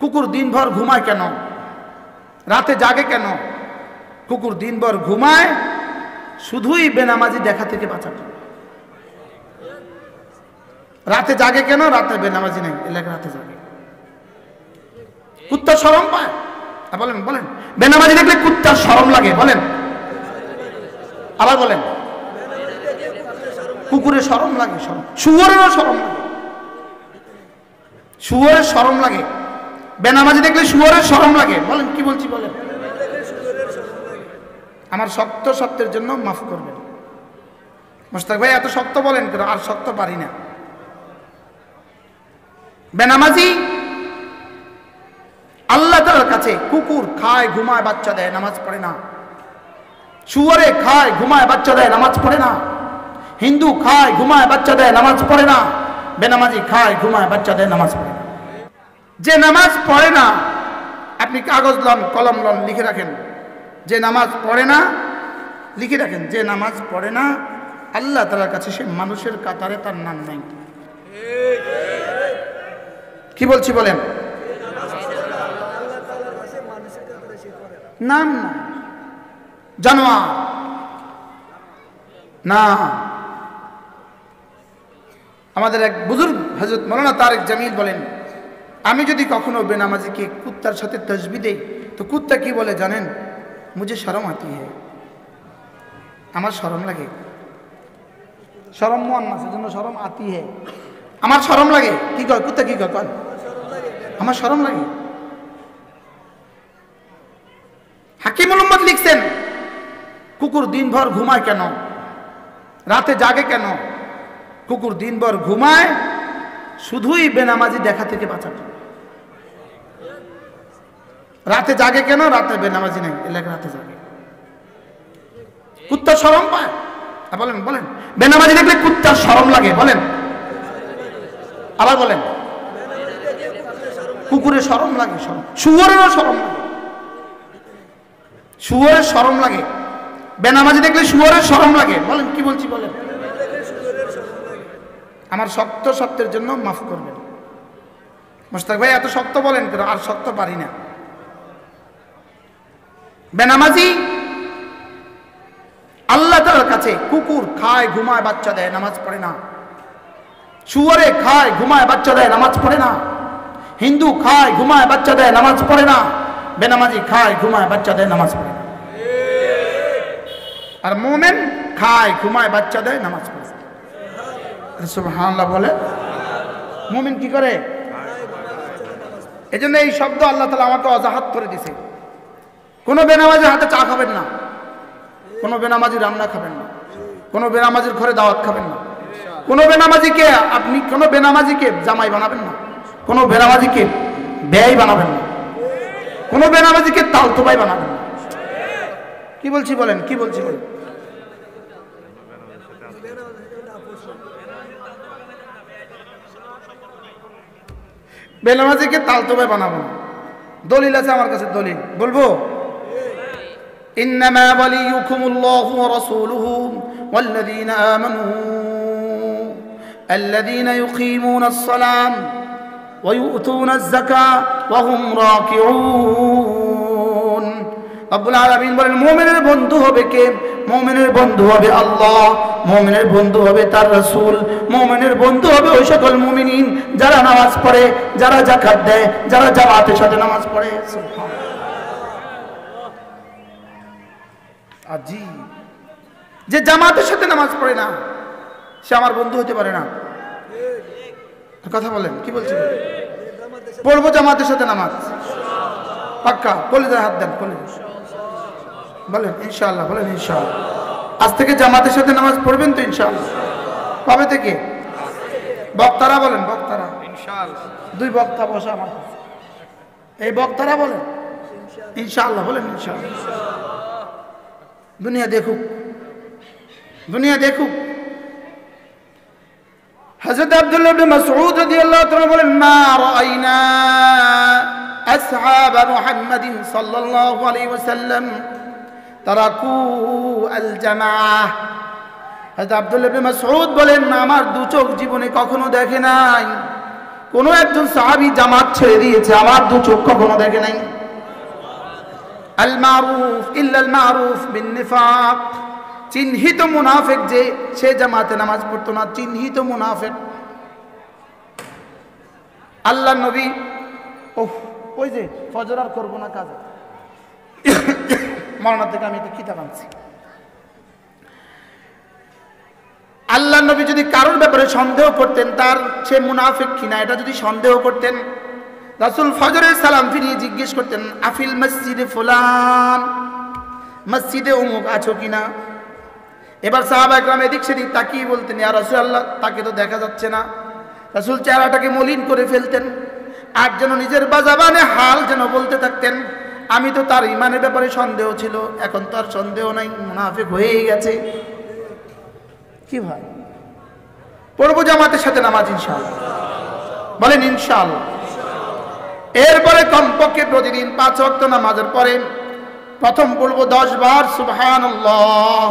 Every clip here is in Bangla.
কুকুর দিনভর ঘুমায় কেন? রাতে জাগে কেন? কুকুর দিনভর ঘুমায় শুধুই বেনামাজি দেখা থেকে বাঁচার জন্য। রাতে জাগে কেন? রাতে বেনামাজি নেই, এলাকা রাতে জাগে। কুত্তা শরম পায়? বলেন বলেন, বেনামাজি দেখলে কুত্তার শরম লাগে? বলেন, আবার বলেন। কুকুরের শরম লাগে, শুয়োরেরও শরম লাগে, শুয়োরের শরম লাগে। বেনামাজি দেখলে শুয়োরের শরম লাগে। বলেন, কি বলছি বলেন। আমার শক্ত সত্যের জন্য মাফ করবেন। মোস্তাক ভাই এত শক্ত বলেন কেন? আর শক্ত পারি না। বেনামাজি আল্লাহ তাআলার কাছে কুকুর খায় ঘুমায় বাচ্চা দেয়, নামাজ পড়ে না। শুয়োরে খায় ঘুমায় বাচ্চা দেয়, নামাজ পড়ে না। হিন্দু খায় ঘুমায় বাচ্চা দেয়, নামাজ পড়ে না। বেনামাজি খায় ঘুমায় বাচ্চা দেয়, নামাজ পড়ে না। যে নামাজ পড়ে না, আপনি কাগজ লন কলম লন লিখে রাখেন, যে নামাজ পড়ে না লিখে রাখেন, যে নামাজ পড়ে না আল্লাহ তাআলার কাছে সে মানুষের কাতারে তার নাম নাই। কি বলছি বলেন? নাম না, জানোয়ার না। আমাদের এক বুজুর্গ হযরত মাওলানা তারেক জামিল বলেন, আমি যদি কখনো বেনামাজিকে কুত্তার সাথে তসবিহ দেই তো কুত্তা কি বলে জানেন? মুঝে শরম আতি है, আমার শরম লাগে। শরম মুআন্নাস, এজন্য শরম আতি है, আমার শরম লাগে। কি কয় কুত্তা? কি কয়? আমার শরম লাগে। হাকিমুল উম্মত লিখছেন, কুকুর দিনভর ঘুমায় কেন? রাতে জাগে কেন? কুকুর দিনভর ঘুমায় শুধুই বেনামাজি দেখা থেকে বাঁচার জন্য। রাতে জাগে কেন? রাতে বেনামাজি নেই, এলাকা রাতে জাগে। কুত্তা শরম পায়? বলেন বলেন, বেনামাজি দেখলে কুত্তার শরম লাগে? বলেন, আবার বলেন। কুকুরের শরম লাগে, শুয়োরেরও শরম লাগে, শুয়োরের শরম লাগে। বেনামাজি দেখলে শুয়োরের শরম লাগে। বলেন, কি বলছি বলেন। আমার শক্ত সত্যের জন্য মাফ করবেন। মোস্তাক ভাই এত শক্ত বলেন কেন? আর শক্ত পারি না। বেনামাজি আল্লাহ তাআলার কাছে কুকুর খায় ঘুমায় বাচ্চা দেয়, নামাজ পড়ে না। শুয়োরে খায় ঘুমায় বাচ্চা দেয়, নামাজ পড়ে না। হিন্দু খায় ঘুমায় বাচ্চা দেয়, নামাজ পড়ে না। বেনামাজি খায় ঘুমায় বাচ্চা দেয়, নামাজ পড়ে না। আর মুমিন খায় ঘুমায় বাচ্চা দেয়, নামাজ পড়ে। সুবহানাল্লাহ বলে। মুমিন কি করে? এজন্য এই শব্দ আল্লাহ তাআলা আমাকে অজাহাত করে দিয়েছে। কোনো বেনামাজির হাতে চা খাবেন না, কোনো বেনামাজি রান্না খাবেন না, কোনো বেনামাজির ঘরে দাওয়াত খাবেন না, কোনো বেনামাজিকে আপনি কোনো বেনামাজিকে জামাই বানাবেন না, কোনো বেনামাজিকে ব্যয় বানাবেন না, কোনো বেনামাজিকে তালতোবাই বানাবেন না। কি বলছি বলেন, কি বলছি বলেন। বেনামাজিকে তালতোবাই বানাবো না। দলিল আছে আমার কাছে, দলিল বলবো। ইন্নামা ওয়ালিয়ুকুমুল্লাহু ওয়া রাসূলুহু ওয়াল্লাযীনা আমানু আল্লাযীনা ইউকিমুনাস সালাম ওয়া ইউতুনাজ যাকাত ওয়া হুম রাকিউন। রব্বুল আলামিন বলেন, মুমিনের বন্ধু হবে কে? মুমিনের বন্ধু হবে আল্লাহ, মুমিনের বন্ধু হবে তার রাসূল, মুমিনের বন্ধু হবে ওই সকল মুমিনিন যারা নামাজ পড়ে, যারা যাকাত দেয়, যারা জামাতের সাথে নামাজ পড়ে। সুবহানাল্লাহ। আজি যে জামাতের সাথে নামাজ পড়ে না সে আমার বন্ধু হতে পারে না। কথা বলেন, কি বলছেন? পড়বো জামাতের সাথে নামাজ, পাক্কা। কলিজায় হাত দেন, কলিজা বলেন ইনশাআল্লাহ, বলেন ইনশাআল্লাহ। আজ থেকে জামাতের সাথে নামাজ পড়বেন তো ইনশাআল্লাহ? কবে থেকে? বক্তারা বলেন, বক্তারা ইনশাআল্লাহ। দুই বক্তা বসা আমার কাছে, এই বক্তারা বলেন ইনশাআল্লাহ, বলেন ইনশাআল্লাহ। দুনিয়া দেখুক, দুনিয়া দেখুক। হযরত আব্দুল্লাহ ইবনে মাসউদ রাদিয়াল্লাহু তাআলা বলেন, মা রাআইনা আসহাব মুহাম্মাদিন সাল্লাল্লাহু আলাইহি ওয়াসাল্লাম তারাকু আল জামাআহ। হযরত আব্দুল্লাহ ইবনে মাসউদ বলেন, আমার দু চোখ জীবনে কখনো দেখে নাই কোন একজন সাহাবী জামাত ছেড়ে দিয়েছে, আমার দু চোখ কখনো দেখে নাই। আল মারুফ ইল্লা আল মারুফ বিন নিফাক, চিহ্নিত মুনাফিক যে সে জামাতে নামাজ পড়তো না, চিহ্নিত মুনাফিক। আল্লাহ নবী ওই যে ফজর আর করবো না কাজে মরনা থেকে আমি একটা কিতাব আনছি। আল্লাহ নবী যদি কারোর ব্যাপারে সন্দেহ করতেন তার সে মুনাফিক কিনা, এটা যদি সন্দেহ করতেন, রাসূল ফজরের সালাম ফিরিয়ে জিজ্ঞেস করতেন আফিল মসজিদে ফুলান, মসজিদে অমুক আছো কিনা। এবার সাহাবা একরাম এদিক সেদিক তাকিয়ে বলতেন ইয়া রাসূলুল্লাহ তাকে তো দেখা যাচ্ছে না। রাসূল চেহারাটাকে মলিন করে ফেলতেন, আর যেন নিজের বাজাবানে হাল যেন বলতে থাকতেন আমি তো তার ইমানের ব্যাপারে সন্দেহ ছিল, এখন তো আর সন্দেহ নাই, মুনাফিক হয়েই গেছে। কি ভাই, পড়বো জামাতের সাথে নামাজ ইনশাআল্লাহ, বলেন ইনশাআল্লাহ। এরপরে কমপক্ষে প্রতিদিন 5 ওয়াক্ত নামাজের পরে প্রথম পড়বো 10 বার সুবহানাল্লাহ,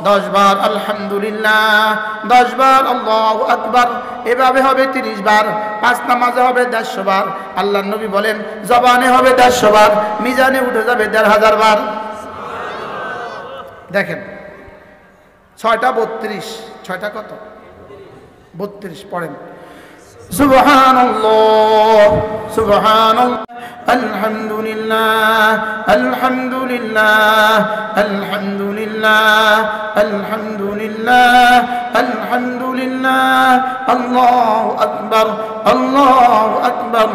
10 বার আলহামদুলিল্লাহ, 10 বার আল্লাহু আকবার। এভাবে হবে 30 বার। 5 নামাজে হবে 150 বার। আল্লাহর নবী বলেন জবানে হবে 150 বার, মিজানে উঠে যাবে 1500 বার। দেখেন 6টা 32, 6টা কত 32 পড়েন সুবহানাল্লাহ সুবহানাল্লাহ আলহামদুলিল্লাহ আলহামদুলিল্লাহ আলহামদুলিল্লাহ আলহামদুলিল্লাহ আলহামদুলিল্লাহ আল্লাহু আকবার আল্লাহু আকবার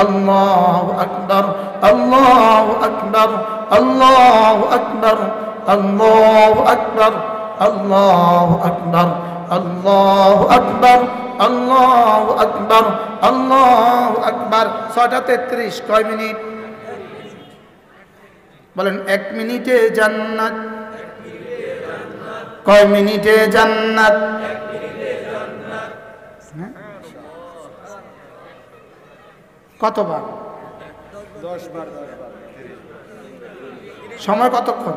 আল্লাহু আকবার আল্লাহু আকবার আল্লাহু আকবার আল্লাহু আকবার আল্লাহু আকবার আল্লাহু আকবার আল্লাহু আকবার আল্লাহু আকবার। 6টা 33 কয় মিনিট বলেন? 1 মিনিটে জান্নাত। কয় মিনিটে জান্নাত? কতবার? 10 বার। সময় কতক্ষণ?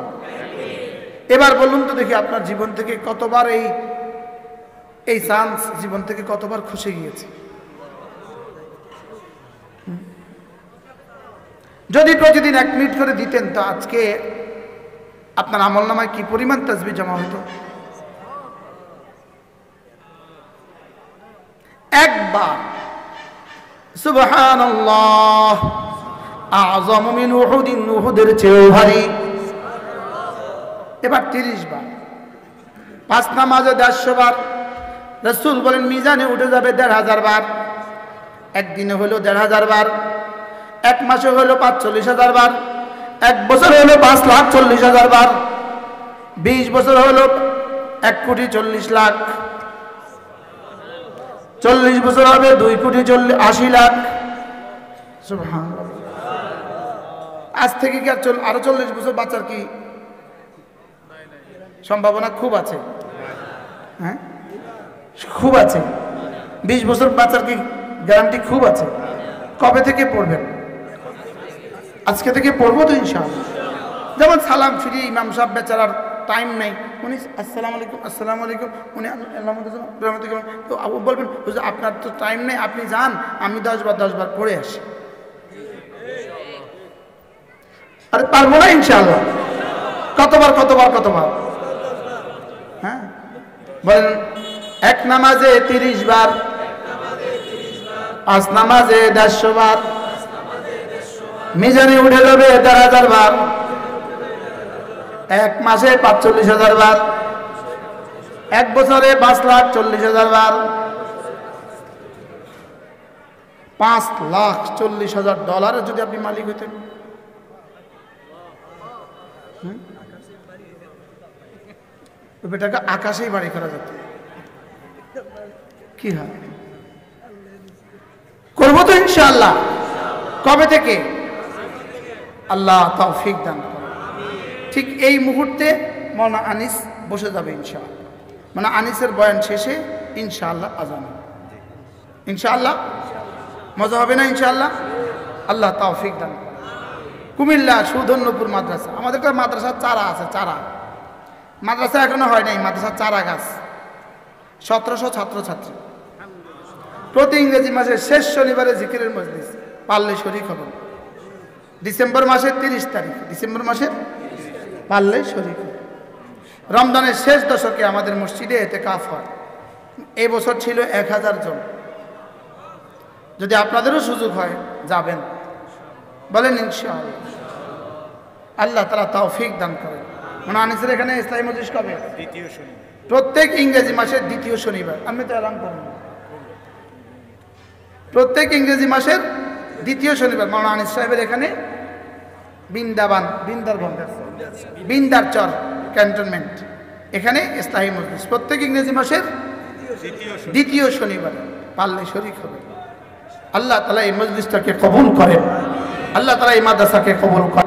এবার বলুন তো দেখি আপনার জীবন থেকে কতবার এই চান্স জীবন থেকে কতবার খসে গিয়েছে? যদি প্রতিদিন 1 মিনিট করে দিতেন তো আজকে আপনার আমলনামায় কি পরিমাণ তাসবিহ জমা হতো? একবার সুবহানাল্লাহ আযম মিন উহুদিন, উহুদের চেয়েও ভারী। এবার 30 বার। 5 নামাজে 150 বার। রাসূল বলেন মিজানে উঠে যাবে 1500 বার। একদিনে হলো 1500 বার, 1 মাসে হলো 45,000 বার, 1 বছর হলো 5,40,000 বার, 20 বছর হলো 1,40,00,000, 40 বছর হবে 2,80,00,000। সুবহানাল্লাহ। আজ থেকে কি আরো 40 বছর বাঁচার কি সম্ভাবনা? খুব আছে, হ্যাঁ খুব আছে। 20 বছর বাঁচার কি গ্যারান্টি? খুব আছে। কবে থেকে পড়বেন? আজকে থেকে পড়বো তো ইনশাআল্লাহ। যেমন সালাম ফিরিয়ে ইমাম সাহেব বেচারার টাইম নেই, উনি আসসালামু আলাইকুম আসসালামু আলাইকুম, উনি তো আবু বলবেন আপনার তো টাইম নেই, আপনি যান, আমি 10 বার পড়ে আসি। আরে পারবো না ইনশাআল্লাহ। কতবার? হ্যাঁ বলেন। 1 নামাজে 30 বার, 5 নামাজে 150 বার, মিজানে উঠে যাবে 1500 বার, 1 মাসে 45,000 বার, 1 বছরে 5,40,000 বার, $5,40,000 যদি আপনি মালিক হইতেন, বেটাকে আকাশেই বাড়ি করা যেত। কি হয়? করবো তো ইনশাআল্লাহ। কবে থেকে? আল্লাহ তৌফিক দান করে। ঠিক এই মুহূর্তে মাওলানা আনিস বসে যাবে ইনশাআল্লাহ। মানে আনিসের বয়ান শেষে ইনশাআল্লাহ আজান। ইনশাআল্লাহ মজা হবে না ইনশাআল্লাহ? আল্লাহ তৌফিক দান করে। কুমিল্লা সুধন্যপুর মাদ্রাসা, আমাদের একটা মাদ্রাসার চারা আছে, চারা মাদ্রাসা এখনো হয় নাই, মাদ্রাসার চারা গাছ, 1700 ছাত্রছাত্রী। প্রতি ইংরেজি মাসের শেষ শনিবারে জিকিরের মজলিস, পারলে শরীক হবেন। ডিসেম্বর মাসের 30 তারিখ, ডিসেম্বর মাসের পারলে শরীক হবেন। রমজানের শেষ দশকে আমাদের মসজিদে এতেকাফ হয়। এই বছর ছিল 1000 জন। যদি আপনাদেরও সুযোগ হয় যাবেন, বলেন ইনশাআল্লাহ। আল্লাহ তাআলা তৌফিক দান করেন। মনে আনিসের এখানে ইসলামী মজলিস কবে? দ্বিতীয় শনিবার, প্রত্যেক ইংরেজি মাসের দ্বিতীয় শনিবার। আমি তো এলান করব, প্রত্যেক ইংরেজি মাসের দ্বিতীয় শনিবার মাওলানা আনিস সাহেবের এখানে বিন্দারচর ক্যান্টনমেন্ট, এখানে ইসলামী মজলিস প্রত্যেক ইংরেজি মাসের দ্বিতীয় শনিবার। পারলে শরীক হবে। আল্লাহ তাআলা এই মজলিসটাকে কবুল করেন, আল্লাহ তাআলা এই মাদ্রাসাকে কবুল করেন।